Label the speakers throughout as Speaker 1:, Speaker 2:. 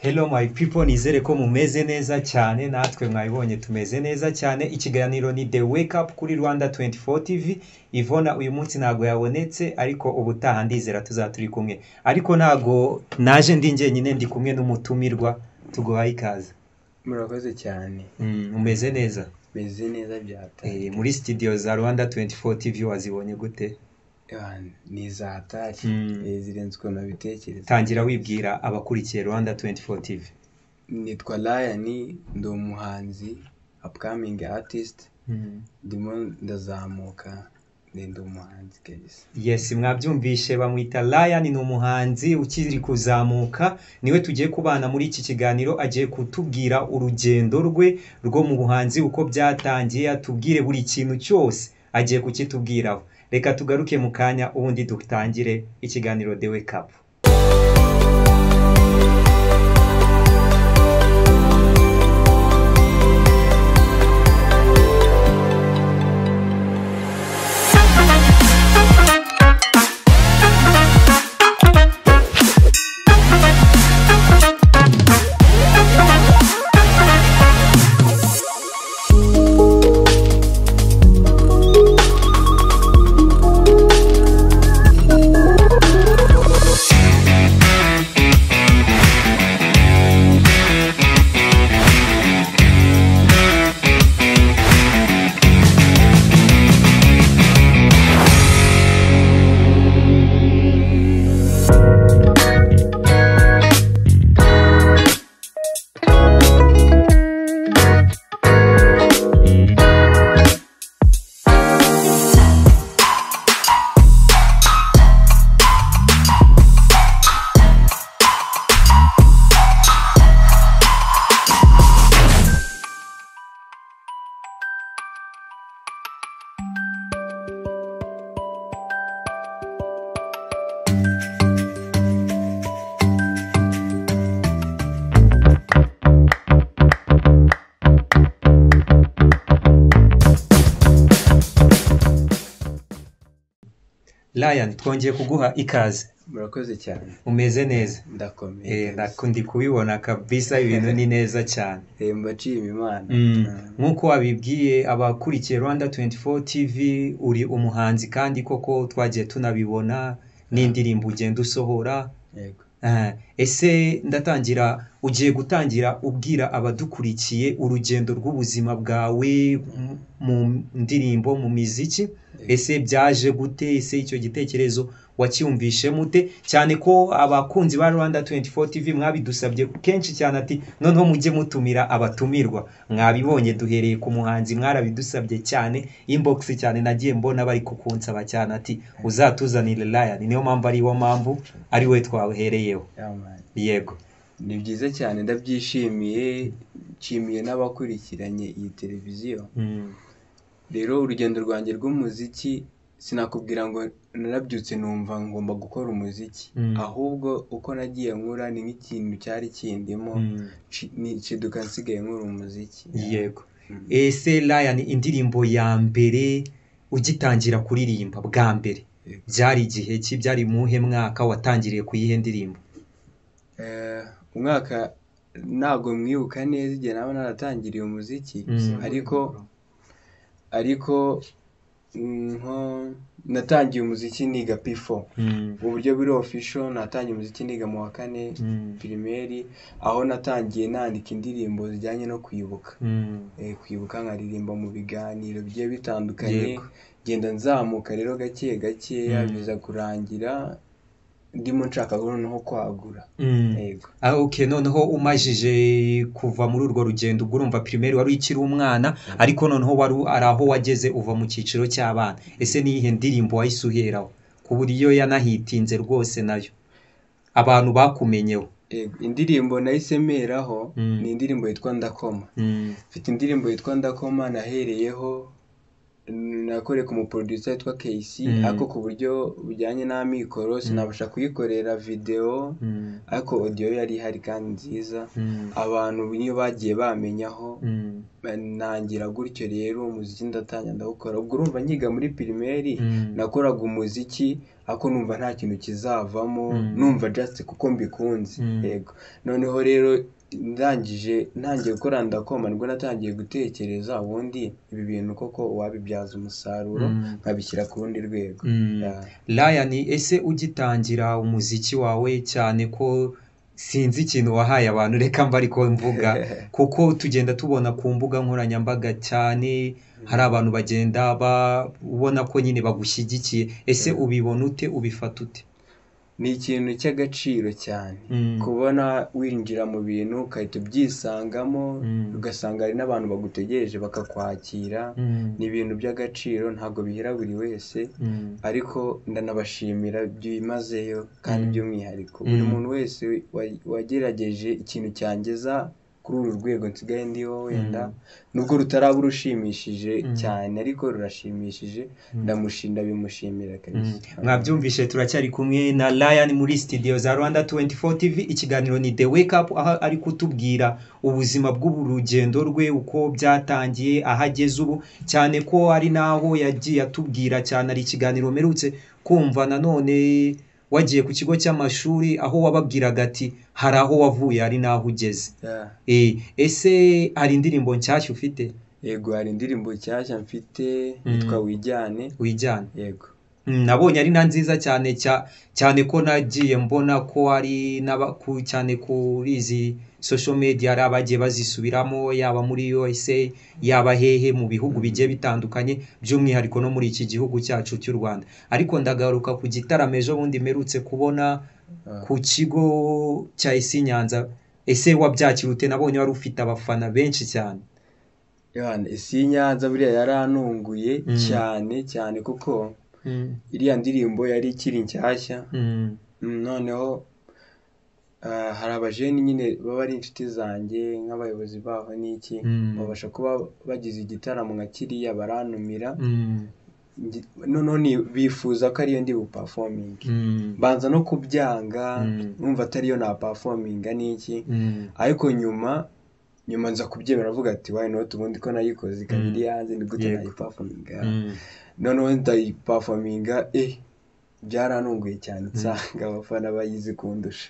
Speaker 1: Hello my people, nizere ko mumeze neza cyane, natwe mwabibonye tumeze neza cyane. Ikiganiro ni The Wake Up kuri Rwanda 24 TV. Ivona uyu munsi ntago yabonetse, ariko ubutaha ndizera tuzaturi kumwe. Ariko ntago naje ndi njyenyine, ndi kumwe n'umutumirwa. Tuguhaye ikaze.
Speaker 2: Murakoze cyane.
Speaker 1: Umeze neza?
Speaker 2: Meze neza byataye.
Speaker 1: Muri studio za Rwanda 24 TV wazibonye gute?
Speaker 2: Ni zatari zirenze uko nabitekereza.
Speaker 1: Tangira wibwira abakurikiye Rwanda 24 TV.
Speaker 2: Nitwa Ryan, ndi umuhanzi, upcoming artist. Ndimo ndazamuka, ndi umuhanzi kabisa.
Speaker 1: Yes, mwabyumvishe bamwita Ryan, ni umuhanzi ukiri kuzamuka. Niwe tugiye kubana muri iki kiganiro, agiye kutubwira urugendo rwe rwo mu buhanzi uko byatangiye, atubwire buri kintu cyose agiye kukitubwiraho. Reka tugaruke mu kanya ubundi dutangire ikiganiro The Wake Up. Ryan, twongeye kuguha ikaze.
Speaker 2: Murakoze cyane.
Speaker 1: Umeze neza?
Speaker 2: Ndakomeye.
Speaker 1: Ndakundi kubibona kabisa, ibintu ni neza cyane.
Speaker 2: Mbaciye Imana.
Speaker 1: Nkuko wabibwiye abakurikiye Rwanda 24 TV, uri umuhanzi kandi koko twagiye tunabibona n'indirimbo ugenda usohora.
Speaker 2: Yego.
Speaker 1: Ese ndatangira, ugiye gutangira ubwira abadukurikiye urugendo rw'ubuzima bwawe mu ndirimbo, mu muziki. Ese byaje gute? Ese icyo gitekerezo wacyumvishe mute? Cyane ko abakunzi ba Rwanda 24 TV mwabidusabye kenshi cyane, ati noneho mujye mutumira abatumirwa. Mwabibonye duhereye ku muhanzi, mwarabidusabye cyane, inbox cyane nagiye mbona bari kukunsaba cyane, ati uzatuzanire Ryan. Niyo mpamvu ari we twahereyeho. Yego.
Speaker 2: Ni byiza cyane, ndabyishimiye, nshimiye n'abakurikiranye iyi televiziyo. Rero urugendo rwanjye rw'umuziki sinakubwira ngo narabyutse numva ngomba gukora umuziki, ahubwo uko nagiye nkura ni nk'ikintu cyari kindimo, nshiduka nsigaye nkora umuziki.
Speaker 1: Yego. Ese Ryan, indirimbo ya mbere ugitangira kuririmba bwa mbere byari igihe ki? Byari muhe mwaka watangiriye kuyihe ndirimbo?
Speaker 2: Umwaka ntabwo mwibuka neza igihe naba naratangiriye umuziki, ariko natangiye umuziki niga P4. Mu buryo buri official natangiye umuziki niga mu wa 4 primaire, aho natangiye nandika indirimbo zijyanye no kwibuka. Kwibuka nkaririmba mu biganiro bigiye bitandukanye. Genda nzamuka rero gake gake, biza kurangira ndimo nshaka noneho kwagura.
Speaker 1: Yego. Okay, noneho umajije kuva muri urwo rugendo, ubwo urumva primaire wari ikiri umwana, ariko noneho wari araho wageze uva mu cyiciro cy'abana. Ese ni ihe ndirimbo wayisuheraho ku buryo yanahitinze rwose nayo abantu bakumenyeho?
Speaker 2: Indirimbo nayisemeraho ni indirimbo yitwa Ndakoma. Mfite indirimbo yitwa Ndakoma nahereyeho, nakoreye ku muproducer yitwa KC, ariko ku buryo bujyanye n'amikoro sinabasha kuyikorera video, ariko audio yari ihari kandi nziza. Abantu niyo bagiye bamenyaho, nangira gutyo rero umuziki ndatangira ndawukora. Ubwo urumva nkiga muri primaire nakoraga umuziki ako numva nta kintu kizavamo, numva just kuko mbikunze. Yego, noneho rero ntangiye gukora ndakoma nibwo natangiye gutekereza ubundi ibi bintu koko wabibyaza umusaruro nkabishyira ku rundi rwego.
Speaker 1: Ryan, ese ugitangira umuziki wawe, cyane ko sinzi ikintu wahaye abantu, reka mba ariko mvuga kuko tugenda tubona ku mbuga nkoranyambaga cyane, hari abantu bagenda ubona ko nyine bagushyigikiye, ese ubibona ute, ubifata ute?
Speaker 2: Ni ikintu cy'agaciro cyane kubona winjira mu bintu ukahita ubyisangamo, ugasanga hari n'abantu bagutegereje bakakwakira. Ni ibintu by'agaciro, ntabwo bihera buri wese, ariko ndanabashimira byimazeyo kandi by'umwihariko buri muntu wese wagerageje ikintu cyangeza kuri uru rwego nsigaye ndiho, wenda nubwo rutaraba rushimishije cyane ariko rurashimishije, ndamushinda bimushimira kabisa.
Speaker 1: Mwabyumvishe, turacyari kumwe na Ryan muri studio za Rwanda 24 TV. Ikiganiro ni The Wake Up, aho ari kutubwira ubuzima bw'urugendo rwe, uko byatangiye, ahageze ubu, cyane ko ari naho yagiye atubwira cyane. Ari ikiganiro merutse kumva nanone wagiye ku kigo cy'amashuri, aho wababwiraga ati hari aho wavuye ari naho ugeze. Ese hari indirimbo nshyashya ufite?
Speaker 2: Yego, hari indirimbo nshyashya mfite yitwa Wijyane. Yego,
Speaker 1: nabonye ari na nziza cyane cyane ko nagiye mbona ko ari cyane kuri izi social media ari abagiye bazisubiramo, yaba muri USA yaba hehe mu bihugu bigiye bitandukanye, by'umwihariko no muri iki gihugu cyacu cy'u Rwanda. Ariko ndagaruka ku gitaramo ejo bundi merutse kubona ku kigo cya Isi Nyanza. Ese wabyakira ute? Nabonye wari ufite abafana benshi cyane.
Speaker 2: Isi Nyanza buriya yarantunguye cyane kuko iriya ndirimbo yari ikiri nshyashya. Noneho hari abajeni nyine baba ari inshuti zanjye nk'abayobozi baho n'iki, babasha kuba bagize igitaramo nka kiriya barantumira, none bifuza ko ariyo ndi buperforming. Banza no kubyanga, numva atariyo na performing n'iki, ariko nyuma nza kubyemera, avuga ati why not, ubundi ko nayikoze ikabiri yanze ni gute nayiperforminga. Noneho ndayiperforminga, byaranunguye cyane, nsanga abafana bayizi kundusha.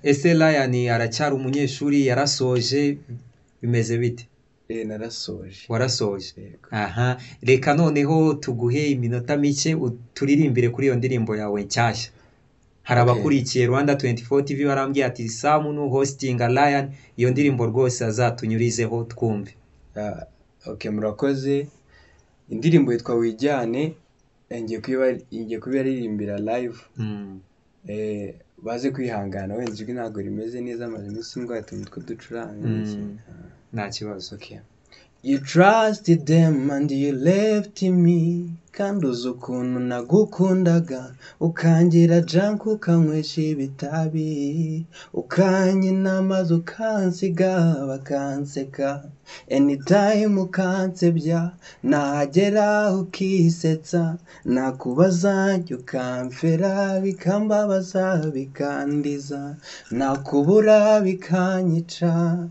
Speaker 1: Ese Ryan aracyari umunyeshuri, yarasoje, bimeze bite?
Speaker 2: Narasoje.
Speaker 1: Warasoje? Aha, reka noneho tuguhe iminota mike turirimbire kuri iyo ndirimbo yawe nshyashya. Hari abakurikiye Rwanda 24 TV barambwiye ati Sam nu hostinga Ryan, iyo ndirimbo rwose azatunyurizeho twumve.
Speaker 2: Murakoze. Indirimbo yitwa Wijyane, ngiye kubiririmbira live. Baze kwihangana, wenda ijwi ntabwo rimeze neza, amaze iminsi ndwaye umutwe ducuranga.
Speaker 1: Nta kibazo.
Speaker 2: You trusted them and you left me, kandi uzi ukuntu nagukundaga, ukangira junk ukanywesha ibitabi, ukanyina maze ukansiga bakanseka, anytime ukansebya, nagera ukisetsa, nakubaza njye ukamfera, bikambabaza bikandiza, nakubura bikanyica.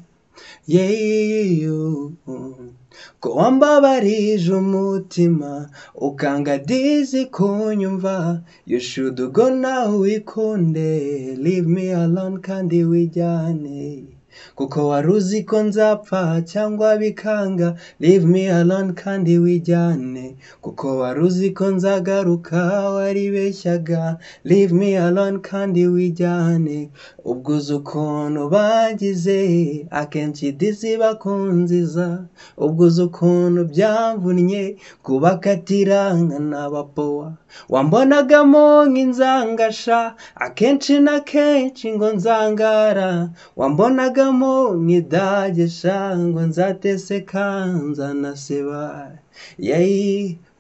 Speaker 2: Ko wambabarije umutima ukanga dizi kunyumva, you should go now wikunde, leave me alone kandi wijyane, kuko waruzi ko nzapfa cyangwa bikanga, leave me alone kandi wijyane, kuko waruzi ko nzagaruka waribeshyaga, leave me alone kandi wijyane, ubwo uzi ukuntu bagize akenshi disi bakunziza, ubwo uzi ukuntu byamvunnye kubakatira nk'abapowa, wambonagamo nk'inzangasha akenshi na kenshi ngo nzangara, wambonagamo nk'idagesha ngo nzateseka nzanaseba.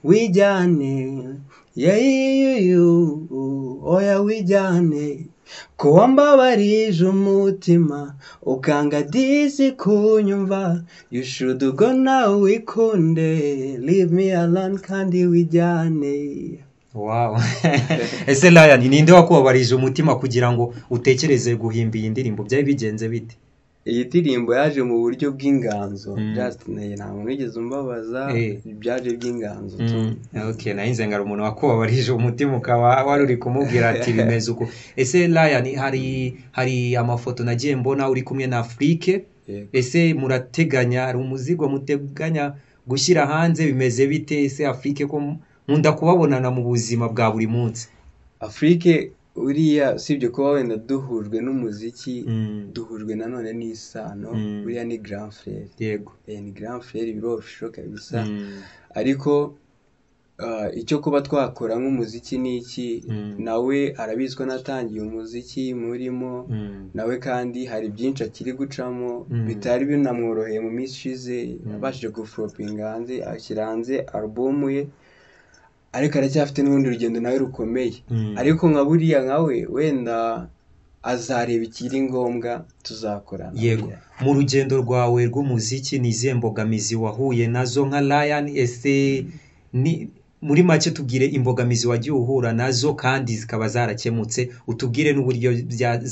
Speaker 2: Wijyane, oya wijyane, ko wambabarije umutima ukanga disi kunyumva, you should go now wikunde, leave me alone kandi wijyane.
Speaker 1: Wow. Ese Ryan, ninde wakubabarije umutima kugira ngo utekereze guhimba iyi ndirimbo? Byari bigenze bite?
Speaker 2: iyi ndirimbo yaje mu buryo bw'inganzo just nta muntu wigeze umbabaza byaje by'inganzo
Speaker 1: okay nahinze ngara umuntu wakubabarije umutima ukaba wari uri kumubwira ati bimeze uko ese Ryan hari amafoto nagiye mbona uri kumwe na Afrique ese murateganya ari umuzigo muteganya gushyira hanze bimeze bite ese Afrique ko nkunda kubabonana mu buzima bwa buri munsi
Speaker 2: Afrique uriya sibyo kuba wenda duhujwe n'umuziki duhujwe nanone n'isano uriya ni grand frère
Speaker 1: yego
Speaker 2: ni grand frère birofisho kabisa ariko icyo kuba twakora nk'umuziki n'iki nawe arabizi ko natangiye umuziki murimo nawe kandi hari byinshi akiri gucamo bitari binamworoheye mu minsi ishize abashije guflopinga hanze ashyira hanze album ye ariko aracyafite n'ubundi rugendo nawe rukomeye ariko nka buriya nkawe wenda azareba ikiri ngombwa tuzakorana
Speaker 1: yego mu rugendo rwawe rw'umuziki ni izihe mbogamizi wahuye nazo nka Ryan ese ni muri make tubwire imbogamizi wagiye uhura nazo kandi zikaba zarakemutse utubwire n'uburyo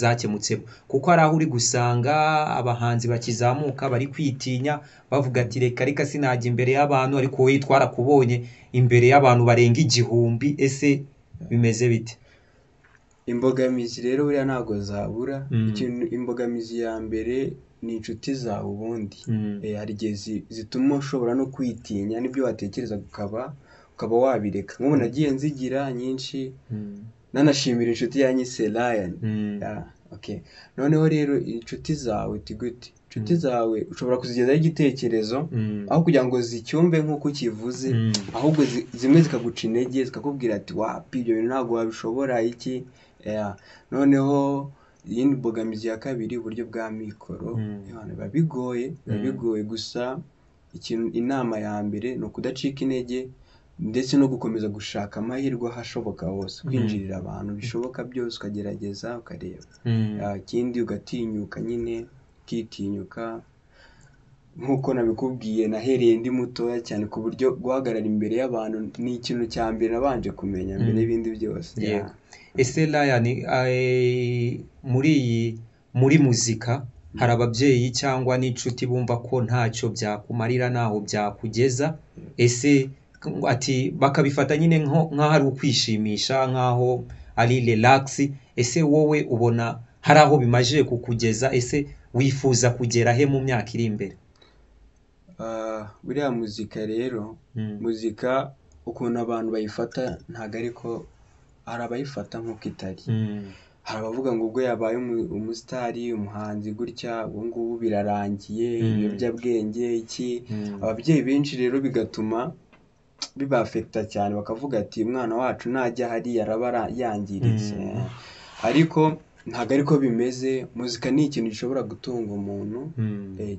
Speaker 1: zakemutsemo kuko ari aho uri gusanga abahanzi bakizamuka bari kwitinya bavuga ati reka sinajya imbere y'abantu ariko wowe twarakubonye imbere y'abantu barenga 1000 ese bimeze bite
Speaker 2: imbogamizi rero buriya ntago zabura imbogamizi ya mbere ni inshuti zawe ubundi hari igihe zituma ushobora no kwitinya n'ibyo watekereza ukaba wabireka nk'ubu nagiye nzigira nyinshi nanashimira inshuti yanyise Ryan okay noneho rero inshuti zawe tigute inshuti zawe ushobora kuzigezaho igitekerezo aho kugira ngo zicyumve nk'uko ukivuze ahubwo zimwe zikaguca intege zikakubwira ati wapi ibyo bintu ntabwo wabishobora iki noneho iyindi mbogamizi ya kabiri uburyo bwa mikoro biba bigoye gusa inama ya mbere ni ukudacika intege ndetse no gukomeza gushaka amahirwe ahashoboka hose kwinjirira abantu bishoboka byose ukagerageza ukareba ikindi ugatinyuka nyine ukitinyuka nk'uko nabikubwiye nahereye ndi mutoya cyane ku buryo guhagarara imbere y'abantu ni ikintu cya mbere nabanje kumenya mbere y'ibindi byose
Speaker 1: ese Ryan muri muzika hari ababyeyi cyangwa n'inshuti bumva ko ntacyo byakumarira naho byakugeza ese ati bakabifata nyine nk'aho ari ukwishimisha nk'aho ari relax ese wowe ubona hari aho bimaje kukugeza ese wifuza kugera he mu myaka iri imbere
Speaker 2: buriya muzika rero muzika ukuntu abantu bayifata ntago ariko hari abayifata nk'uko itari hari abavuga ngo ubwo yabaye umusitari umuhanzi gutya ubu ngubu birarangiye ibiyobyabwenge iki ababyeyi benshi rero bigatuma bibafekta cyane bakavuga ati umwana wacu najya hariya araba yangiritse ariko ntago ariko bimeze muzika ni ikintu gishobora gutunga umuntu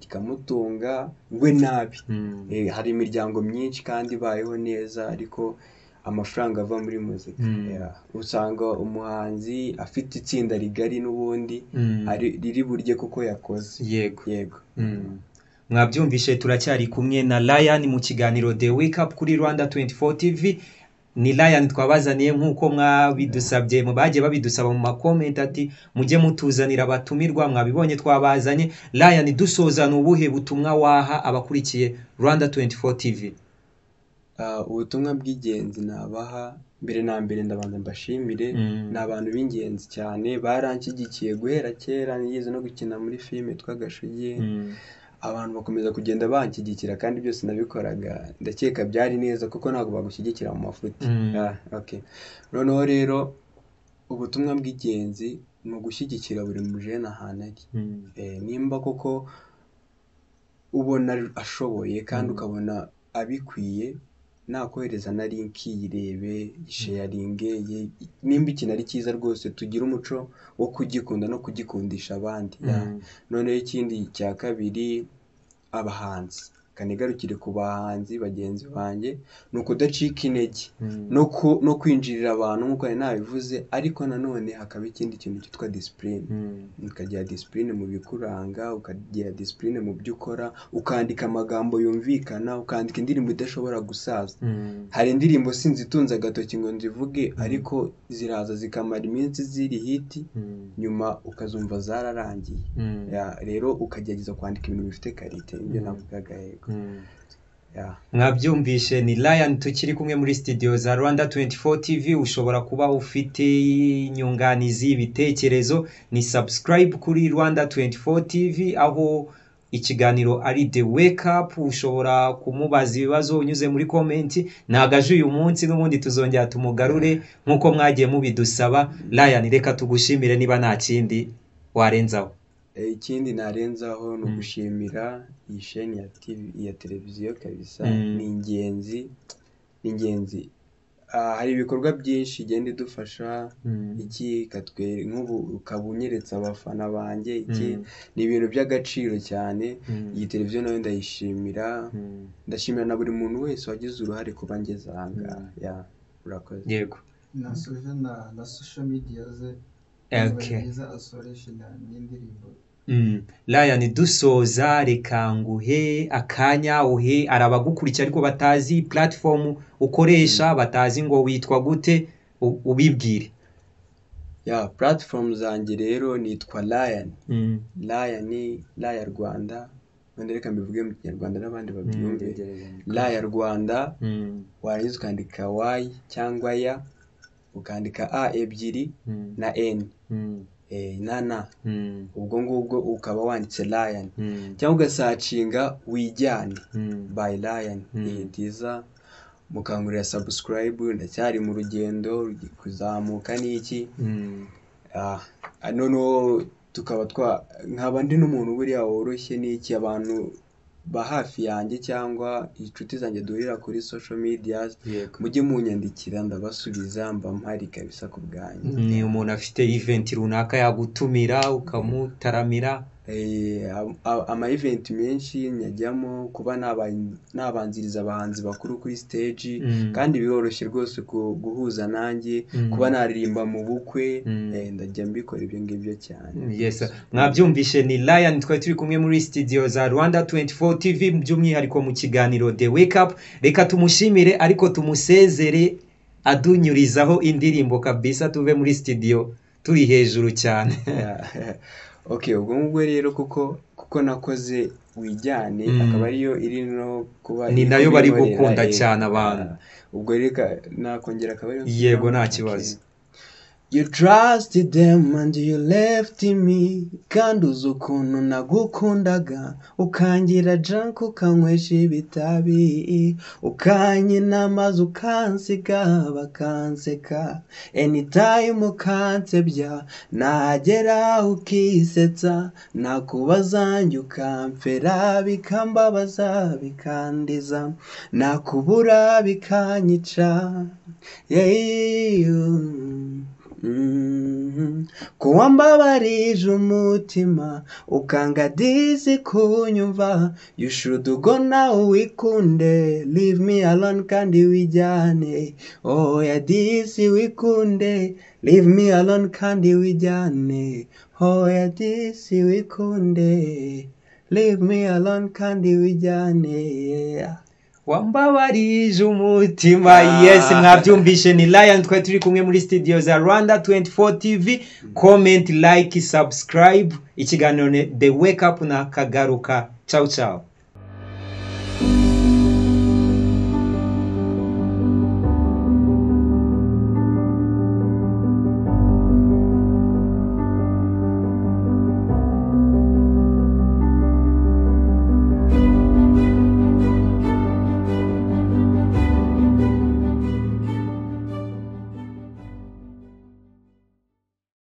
Speaker 2: kikamutunga we nabi hari imiryango myinshi kandi ibayeho neza ariko amafaranga ava muri muzika usanga umuhanzi afite itsinda rigari n'ubundi riri burye kuko yakoze
Speaker 1: yego mwabyumvishe turacyari kumwe na Ryan mu kiganiro The Wake Up kuri Rwanda 24 TV ni Ryan twabazaniye nk'uko mwabidusabye bagiye babidusaba mu comment ati mujye mutuzanira abatumirwa mwabibonye twabazanye Ryan dusozana ubuhe butumwa waha abakurikiye Rwanda 24 TV
Speaker 2: ubutumwa bw'ingenzi nabaha mbere na mbere ndabanza mbashimire ni abantu b'ingenzi cyane baranshyigikiye guhera kera nigeze no gukina muri filime twagashugiye abantu bakomeza kugenda banshyigikira kandi byose nabikoraga ndakeka byari neza kuko ntabwo bagushyigikira mu mafuti okay noneho rero ubutumwa bw'ingenzi ni ugushyigikira buri mujene ahantu ari nimba koko ubona ashoboye kandi ukabona abikwiye nakohereza na link yirebe sharinge nimba ikintu ari cyiza rwose tugira umuco wo kugikunda no kugikundisha abandi noneho ikindi cya kabiri abahanzi kanigarukire ku bahanzi bagenzi banjye ni ukudacika intege no kwinjirira abantu nk'uko nari nabivuze, ariko nanone hakaba ikindi kintu cyitwa discipline. Ukagira discipline mu bikuranga, ukagira discipline mu byo ukora, ukandika amagambo yumvikana, ukandika indirimbo idashobora gusaza. Hari indirimbo sinzitunze agatoki ngo nzivuge, ariko ziraza zikamara iminsi ziri hiti, nyuma ukazumva zararangiye. Rero ukagerageza kwandika ibintu bifite karite, ibyo navugaga yego.
Speaker 1: Mwabyumvishe ni Lion tukiri kumwe muri studio za Rwanda 24 TV. Ushobora kuba ufite inyunganizi, ibitekerezo, ni subscribe kuri Rwanda 24 TV aho ikiganiro ari The Wake Up. Ushobora kumubaza ibibazo unyuze muri comment. Nagaje uyu munsi n'ubundi tuzongera tumugarure nkuko mwagiye mubidusaba. Lion, reka tugushimire niba nta kindi warenzaho.
Speaker 2: Ikindi narenzaho no gushimira iyi chaîne ya TV ya televiziyo kabisa. Ni ingenzi. Hari ibikorwa byinshi igenda idufasha, iki katwe nk'ubu ukabunyeretse abafana banjye, iki ni ibintu by'agaciro cyane. Iyi televiziyo nayo ndayishimira, ndashimira na buri muntu wese wagize uruhare kuba ngeze aha. Urakoze.
Speaker 1: Yego.
Speaker 3: Nasoje na social media ze asoresha n'indirimbo.
Speaker 1: Lion, dusoza reka nguhe akanya uhe arabagukurikira ariko batazi platform ukoresha, batazi ngo witwa gute, ubibwire.
Speaker 2: Platform zanjye rero nitwa Lion. Lion Rwanda, wenda reka mbivuge mu Kinyarwanda n'abandi babyumve. Lion Rwanda, warangiza ukandika Y cyangwa ya, ukandika A ebyiri na N na ubwo ngubwo ukaba wanditse Lion, cyangwa ugasacinga Wijyane by Lion. Ndiza mukangurira subscribe, ndacyari mu rugendo kuzamuka n'iki. Noneho tukaba nkaba ndi n'umuntu buriya woroshye n'iki, abantu ba hafi yanjye cyangwa inshuti zanjye duhurira kuri social media, mujye munyandikira ndabasubiza, mba mpari kabisa ku bwanyu.
Speaker 1: Ni umuntu afite event runaka yagutumira ukamutaramira.
Speaker 2: Ama event menshi nyajyamo, kuba nabanziriza abahanzi bakuru kuri stage, kandi biroroshye rwose guhuza nanjye, kuba naririmba mu bukwe, ndajya mbikora ibyo ngibyo cyane.
Speaker 1: Yes, mwabyumvishe ni Lion, twari turi kumwe muri studio za Rwanda 24 TV by'umwihariko mu kiganiro The Wake Up. Reka tumushimire ariko tumusezere adunyurizaho indirimbo kabisa, tuve muri studio turi hejuru cyane.
Speaker 2: Ubwo ngubwo rero kuko nakoze Wijyane, akaba ariyo iri no kuba
Speaker 1: ni nayo bari gukunda cyane abantu.
Speaker 2: Ubwo reka nakongera akaba ariyo.
Speaker 1: Yego, nta kibazo.
Speaker 2: You trusted them and you left me, kandi uzi ukuntu nagukundaga, ukangira junk ukanywesha ibitabi, ukanyina maze ukansiga bakanseka, anytime ukansebya, nagera ukisetsa, nakubaza njye ukamfera, bikambabaza bikandiza, nakubura bikanyica. Kuwambabarije umutima ukanga disi kunyumva, you should go now wikunde, leave me alone kandi wijyane. Ya disi wikunde, leave me alone kandi wijyane. Ya disi wikunde, leave me alone kandi wijyane.
Speaker 1: Wambabarije umutima. Yes, mwabyumvishe ni Lion, twari turi kumwe muri studio za Rwanda 24 TV. Comment, like, subscribe. Ikiganiro The Wake Up na kagaruka. Ciao ciao.